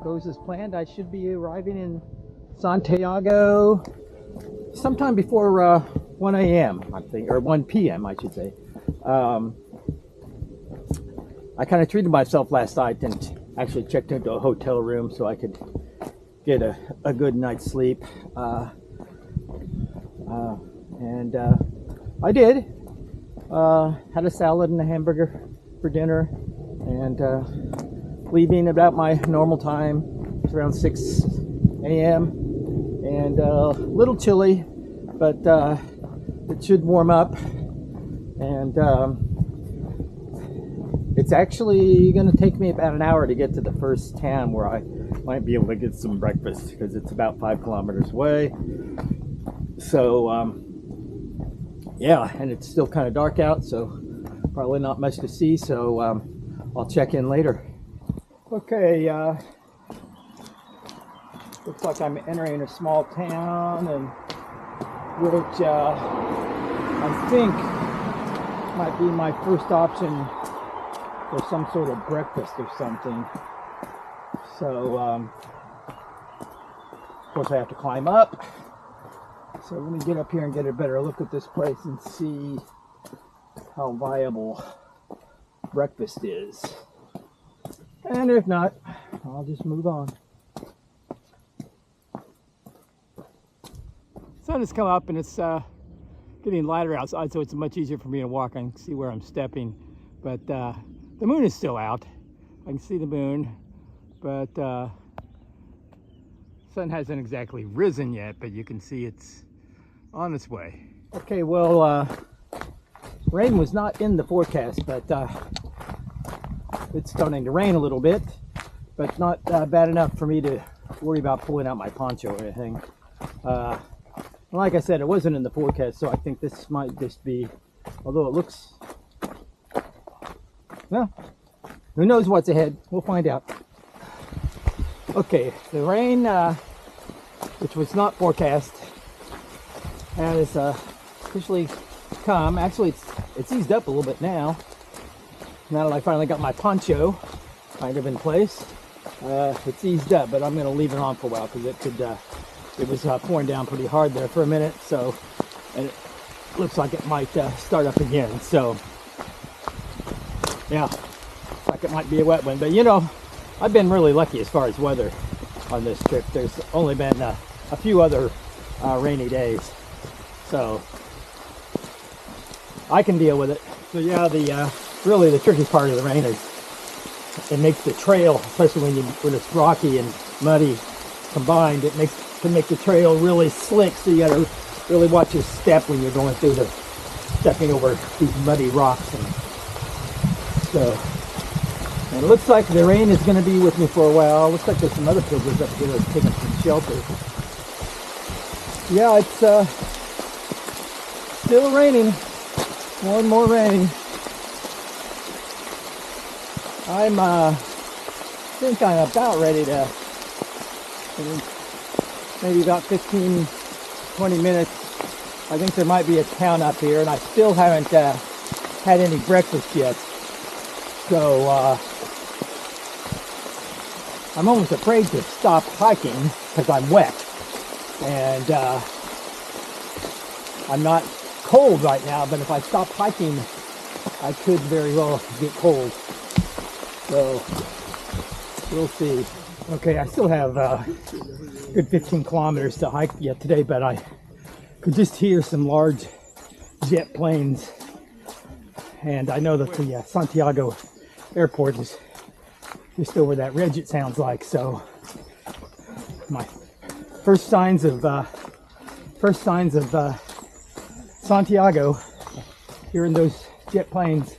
goes as planned, I should be arriving in Santiago sometime before 1 a.m. I think, or 1 p.m. I should say. I kind of treated myself last night and actually checked into a hotel room so I could get a good night's sleep. And I did. Had a salad and a hamburger for dinner, and leaving about my normal time. It's around 6 a.m. and a little chilly, but it should warm up. And it's actually going to take me about an hour to get to the first town where I might be able to get some breakfast, because it's about 5 kilometers away. So yeah, and it's still kind of dark out, so probably not much to see, so I'll check in later. Okay, looks like I'm entering a small town, and which I think might be my first option for some sort of breakfast or something. So of course I have to climb up. So let me get up here and get a better look at this place and see how viable breakfast is. And if not, I'll just move on. Sun has come up and it's getting lighter outside, so it's much easier for me to walk. I can see where I'm stepping, but the moon is still out. I can see the moon, but sun hasn't exactly risen yet, but you can see it's on its way. Okay, well, rain was not in the forecast, but it's starting to rain a little bit, but not bad enough for me to worry about pulling out my poncho or anything. Like I said, it wasn't in the forecast, so I think this might just be, although it looks, well, who knows what's ahead. We'll find out. Okay, the rain, which was not forecast, has officially come. Actually, it's eased up a little bit now. Now that I finally got my poncho kind of in place, it's eased up, but I'm going to leave it on for a while because it was pouring down pretty hard there for a minute. So, and it looks like it might start up again. So, yeah, looks like it might be a wet one. But you know, I've been really lucky as far as weather on this trip. There's only been a few other rainy days, so I can deal with it. So yeah, really the tricky part of the rain is it makes the trail, especially when it's rocky and muddy combined, it can make the trail really slick. So you got to really watch your step when you're going through stepping over these muddy rocks. And so, and it looks like the rain is going to be with me for a while. Looks like there's some other pilgrims up here that are taking some shelter. Yeah, it's still raining. More and more rain. I think I'm about ready to, maybe about 15, 20 minutes. I think there might be a town up here, and I still haven't had any breakfast yet. So I'm almost afraid to stop hiking because I'm wet. And I'm not cold right now, but if I stop hiking, I could very well get cold. So we'll see. Okay, I still have a good 15 kilometers to hike yet today, but I could just hear some large jet planes. And I know that the Santiago airport is just over that ridge, it sounds like. So my first signs of Santiago, hearing those jet planes.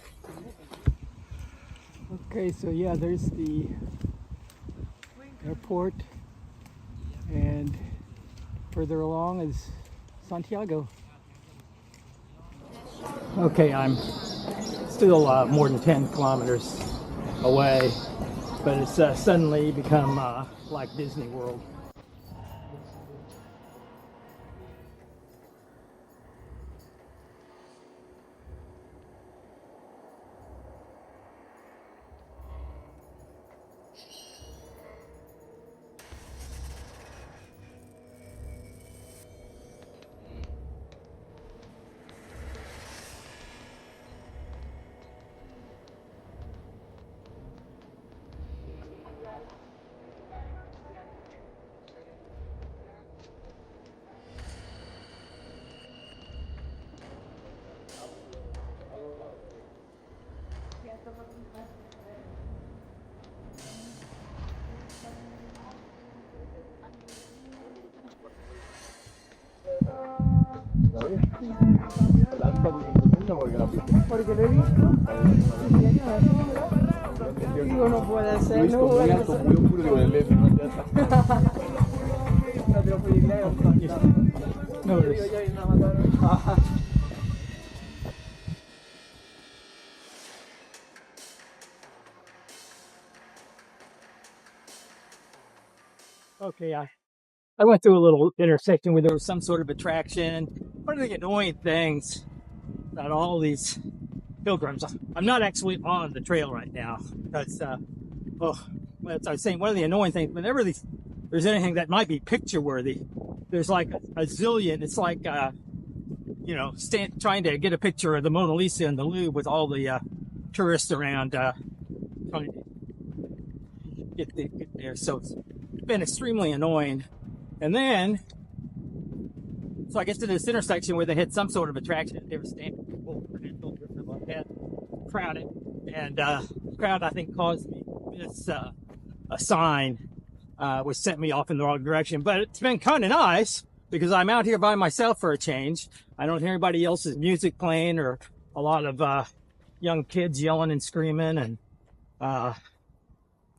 Okay, so yeah, there's the airport, and further along is Santiago. Okay, I'm still more than 10 kilometers away, but it's suddenly become like Disney World. Porque lo he visto. Digo, no puede ser, no puede ser. No te lo puedo creer. No, okay, I went through a little intersection where there was some sort of attraction. One of the annoying things about all these pilgrims, I'm not actually on the trail right now because, well, as I was saying, one of the annoying things, whenever there's anything that might be picture worthy, there's like a zillion. It's like, you know, trying to get a picture of the Mona Lisa in the Louvre with all the tourists around trying to get there. So it's been extremely annoying. And then, so I get to this intersection where they had some sort of attraction. They were standing people like that, crowded, and the crowd I think caused me this a sign which sent me off in the wrong direction. But it's been kind of nice because I'm out here by myself for a change. I don't hear anybody else's music playing or a lot of young kids yelling and screaming and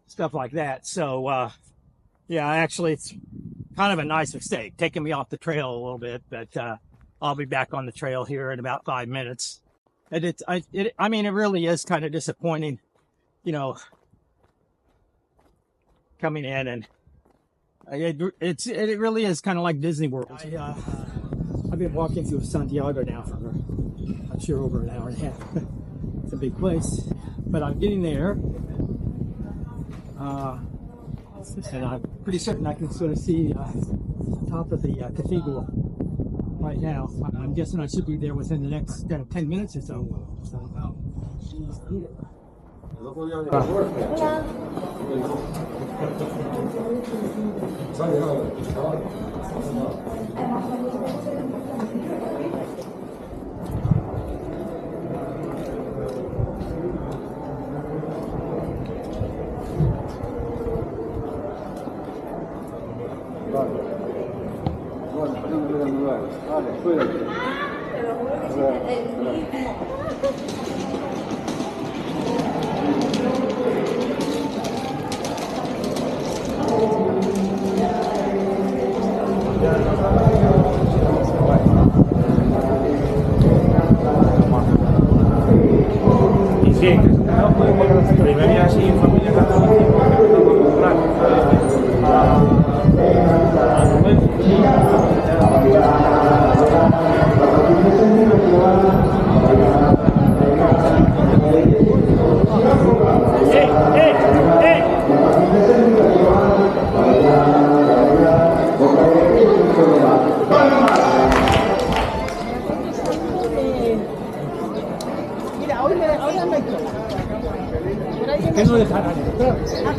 stuff like that. So yeah, actually it's kind of a nice mistake, taking me off the trail a little bit, but I'll be back on the trail here in about 5 minutes. And I mean, it really is kind of disappointing, you know, coming in, and it really is kind of like Disney World. I've been walking through Santiago now for, I'm sure, over an hour and a half. It's a big place, but I'm getting there. And I'm pretty certain I can sort of see the top of the cathedral right now. I'm guessing I should be there within the next 10 minutes or so. Sí, primaria así, familia Mira, hoy me no les harán.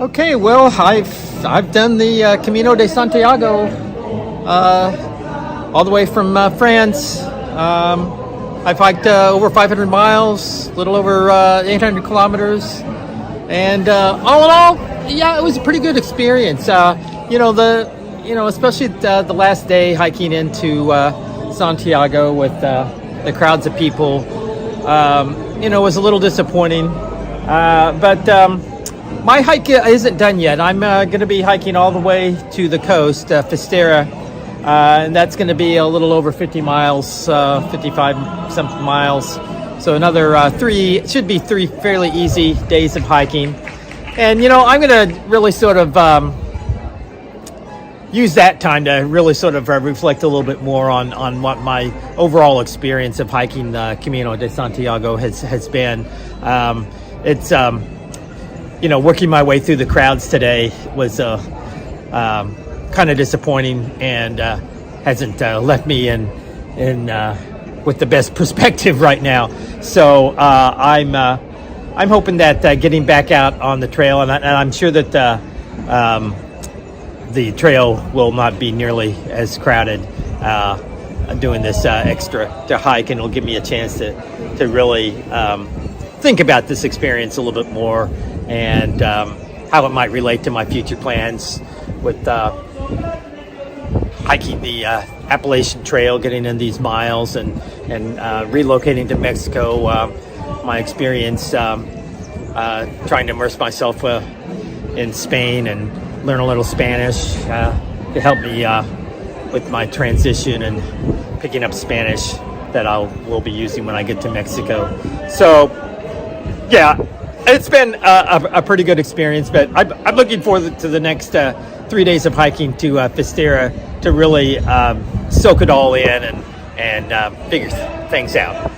Okay, well, I've done the Camino de Santiago all the way from France. I've hiked over 500 miles, a little over 800 kilometers, and all in all, yeah, it was a pretty good experience. Especially the last day hiking into Santiago with the crowds of people, was a little disappointing. But my hike isn't done yet. I'm going to be hiking all the way to the coast, Fistera, and that's going to be a little over 50 miles, 55 something miles. So another should be three fairly easy days of hiking. And, I'm going to really sort of use that time to really sort of reflect a little bit more on what my overall experience of hiking the Camino de Santiago has been. Working my way through the crowds today was kind of disappointing and hasn't left me in with the best perspective right now. So I'm hoping that getting back out on the trail, and I'm sure that the trail will not be nearly as crowded doing this extra to hike, and it'll give me a chance to really think about this experience a little bit more and how it might relate to my future plans with hiking the Appalachian Trail, getting in these miles, and relocating to Mexico. My experience trying to immerse myself in Spain and learn a little Spanish to help me with my transition and picking up Spanish that will be using when I get to Mexico. So, yeah, it's been a pretty good experience, but I'm looking forward to the next 3 days of hiking to Fistera to really soak it all in and figure things out.